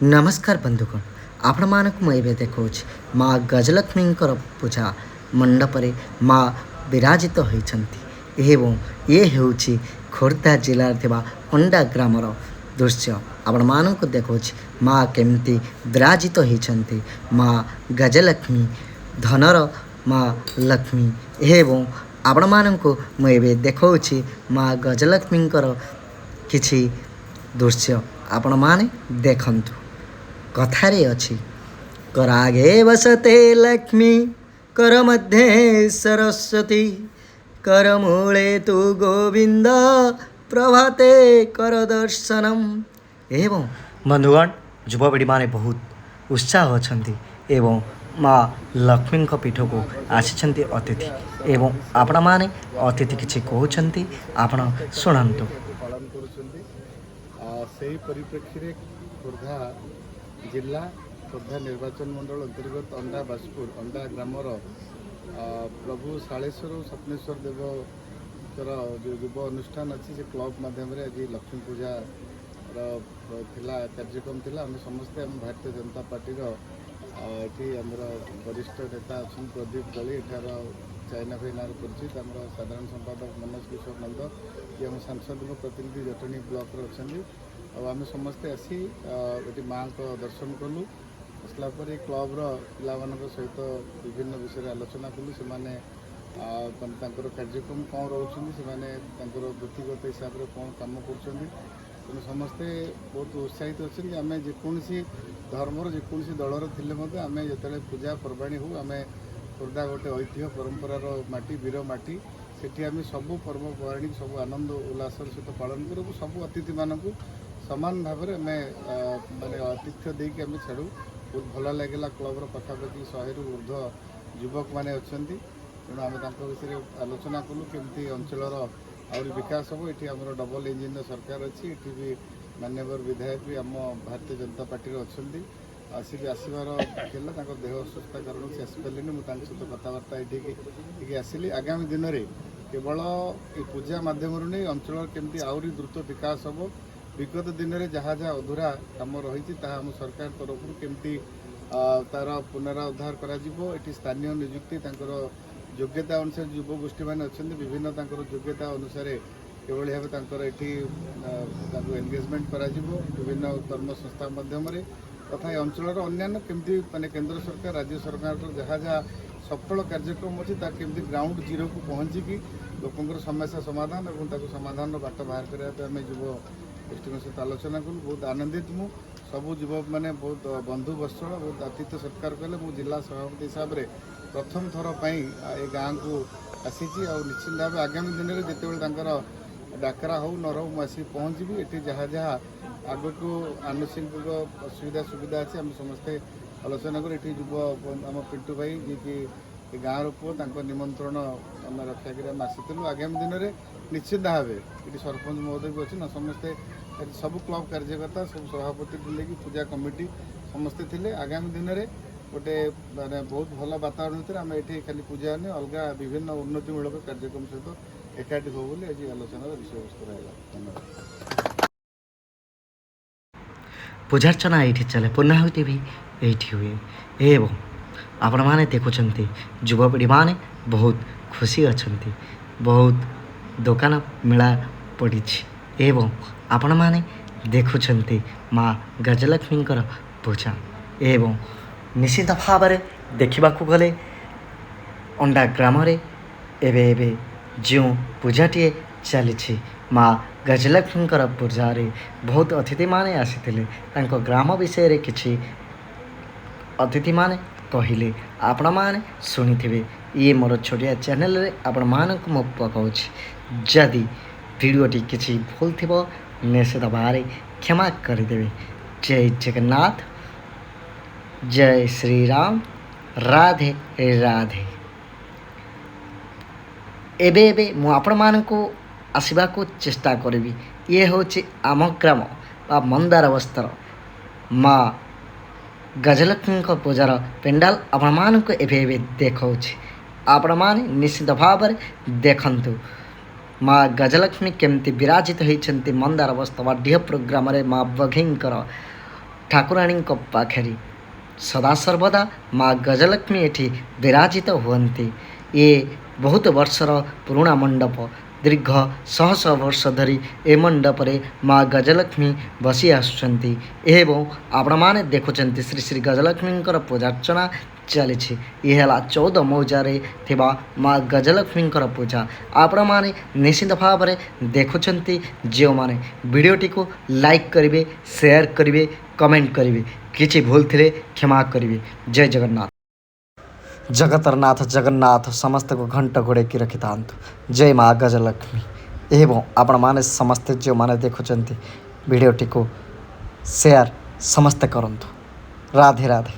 नमस्कार बंधुगण आपण मानक मैं एवं देखा माँ गजलक्ष्मी पूजा मंडपरे माँ विराजित होती एवं ये हूँ खोर्धा जिले अंडा ग्रामर दृश्य आपण मानक देखा माँ केमती विराजित होती माँ गजलक्ष्मी धनर माँ लक्ष्मी एवं आपण मानक मुझे देखा माँ गजलक्ष्मी किछि दृश्य आपण माने देखंतु कथारे अछि करागे वसते लक्ष्मी कर मध्ये सरस्वती कर मूले तु गोविंद प्रभाते कर दर्शनम एवं बंधुगण युवपीढ़ी माने बहुत उत्साह अछंती एवं माँ लक्ष्मी पीठ को आसी अतिथि एवं आपण माने अतिथि किछि कहउछंती आपण सुनंतु पालन करुछंती सेही परिप्रेक्षी रे खोर्धा जिला खोर्धा निर्वाचन मंडल अंतर्गत अंडा बासपुर अंडा ग्रामर प्रभु शालेश्वर स्वप्नेश्वर देवर जो युव अनुष्ठान अच्छी से क्लब माध्यम आज लक्ष्मी पूजा थिला कार्यक्रम थिला आम समस्ते आम भारतीय जनता पार्टी ये आमर वरिष्ठ नेता अच्छा प्रदीप दली एठार चाइना फाइनार परिचित आम साधारण संपादक मनोज किशोर नंद ये आम सांसद प्रतिनिधि जटणी ब्लॉक अच्छा आम समस्ते आसी ये माँ को दर्शन कलु आसला क्लब्र पिला सहित विभिन्न विषय आलोचना कलु से कार्यक्रम कौन रोच वृत्तिगत हिसाब से कौन कम कर समस्ते बहुत उत्साहित अच्छे आम जेकोसी धर्मर जेकोसी दलर थे आम जो पूजा पर्वाणी हो आम खोर्धा गोटे ऐतिह्य परंपरार माटी वीर माटी सेठी आम सबू पर्वपर्वाणी सब आनंद उल्लास सहित पालन करूँ सबू अतिथि मानक सामान भाव में माने आतिथ्य देकी आम छाड़ू बहुत भल लगे क्लब्र पखापाखि 100 रु ऊर्ध युवक मैंने अच्छा तेणु आम विषय आलोचना कलु केमती अंचलर आहरी विकास हम ये आम डबल इंजिन सरकार अच्छी ये भी मान्यवर विधायक भी आम भारतीय जनता पार्टी अच्छा आसिक आसबार देह असुस्थ कारण से आसपारे मुझे सहित कथबार्ता ये आसली आगामी दिन में केवल ये पूजा मध्यम नहीं अंचल केमती आहरी द्रुत विकास हम विगत दिन में जहाँ जहाँ अधूरा कम रही आम सरकार तरफ केमती तार पुनरुद्धार कर स्थानीय निजुक्ति योग्यता अनुसार युव गोष्ठी मैंने अच्छा विभिन्न योग्यता अनुसार किभली भाव ये एंगेजमेंट कर विभिन्न कर्म संस्था मध्यम तथा अंचल अन्य केमती माने केंद्र सरकार राज्य सरकार जहाँ जहाँ सफल कार्यक्रम अच्छी केमती ग्राउंड जीरो को पहुँचिकी लोकंर समस्या समाधान और समाधान बाट बाहर करने आम युव गोष्ठी सहित आलोचना कलु बहुत आनंदित मु सबू युवक मैंने बहुत बंधु बत्सल बहुत आतिथ्य सत्कार कले मु जिला सभापति हिसाब से प्रथम थर पर ये गाँव को आसी निश्चित भाव आगामी दिन में जिते डाकरा हो न रो मुझे पहुँची ये जहाँ जहाँ आग को आनुषंगिक असुविधा सुविधा अच्छी आम समस्ते आलोचना कर युव आम पिंटू भाई जी कि गाँव पुओ निमंत्रण आम रक्षा कर आसी आगामी दिन में निश्चित भाव ये सरपंच महोदय भी अच्छे ना समस्ते सब क्लब कार्यकर्ता सब सभापति थे कि पूजा कमिटी समस्ते थे आगामी दिन में गोटे माने बहुत भल वातावरण थे आम ये खाली पूजा नहीं अलग विभिन्न उन्नतिमूलक कार्यक्रम सहित एकाठी हो बोली आज आलोचनार विषय वस्तु रहा। धन्यवाद। पूजार्चना ये चले पुनाहुति भी ये हुए एवं आपण मैंने देखुं युवपीढ़ी माने बहुत खुशी अच्छा बहुत दुकान मेला पड़ी एवं आपण मैंने देखुं माँ गजलक्ष्मी पूजा एवं निश्चित भाव में देखा गले अंडा ग्राम एवं जो पूजाटी चली माँ गजलक्ष्मी पूजा रे बहुत अतिथि माने आसी ग्राम विषय किसी अतिथि माने कहले आपण मैंने शुणी ये मोर छोटिया चैनल रे आपण मानक मु पकाउछ जदि वीडियोटी किसी भूल थी निश्चित भाव क्षमा करदेवे। जय जगन्नाथ जय श्री राम राधे राधे। एबे एबे मु आपण मानक आसवा को चेष्टा करी ये हूँ आम ग्राम बा मंदार वस्त्र माँ गजलक्ष्मी पूजार पेंडाल आपण मानक एबे देखा आपण माने निश्चित भाव देखंतु माँ गजलक्ष्मी केमती विराजित होती मंदार वस्त्र ढीह प्रोग्राम माँ बघींकर ଠାକୁରାଣୀଙ୍କ ପାଖରେ ସଦାସର୍ବଦା ମା' ଗଜଲକ୍ଷ୍ମୀ ଏଠି ବିରାଜିତ ହୁଅନ୍ତି। ଏ ବହୁତ ବର୍ଷର ପୁରୁଣା ମଣ୍ଡପ। ଦୀର୍ଘ ଶହ ଶହ ବର୍ଷ ଧରି ଏ ମଣ୍ଡପରେ ମା' ଗଜଲକ୍ଷ୍ମୀ ବସି ଆସୁଛନ୍ତି ଏବଂ ଆପଣମାନେ ଦେଖୁଛନ୍ତି ଶ୍ରୀ ଶ୍ରୀ ଗଜଲକ୍ଷ୍ମୀଙ୍କର ପୂଜାର୍ଚ୍ଚନା ଚାଲିଛି। ଇଏ ହେଲା 14 ମୌଜାରେ ଥିବା ମା' ଗଜଲକ୍ଷ୍ମୀଙ୍କର ପୂଜା। ଆପଣମାନେ ନିଶ୍ଚିତ ଭାବରେ ଦେଖୁଛନ୍ତି। ଯେଉଁମାନେ ଭିଡ଼ିଓଟିକୁ ଲାଇକ୍ କରିବେ, ସେୟାର କରିବେ, କମେଣ୍ଟ କରିବେ, କିଛି ଭୁଲ ଥିଲେ କ୍ଷମା କରିବେ। ଜୟ ଜଗନ୍ନାଥ। ଜଗତର ନାଥ ଜଗନ୍ନାଥ ସମସ୍ତଙ୍କୁ ଘଣ୍ଟ ଘୋଡ଼େଇକି ରଖିଥାନ୍ତୁ। ଜୟ ମା' ଗଜଲକ୍ଷ୍ମୀ। ଏବଂ ଆପଣମାନେ ସମସ୍ତେ ଯେଉଁମାନେ ଦେଖୁଛନ୍ତି ଭିଡ଼ିଓଟିକୁ ସେୟାର ସମସ୍ତେ କରନ୍ତୁ। ରାଧେ ରାଧେ।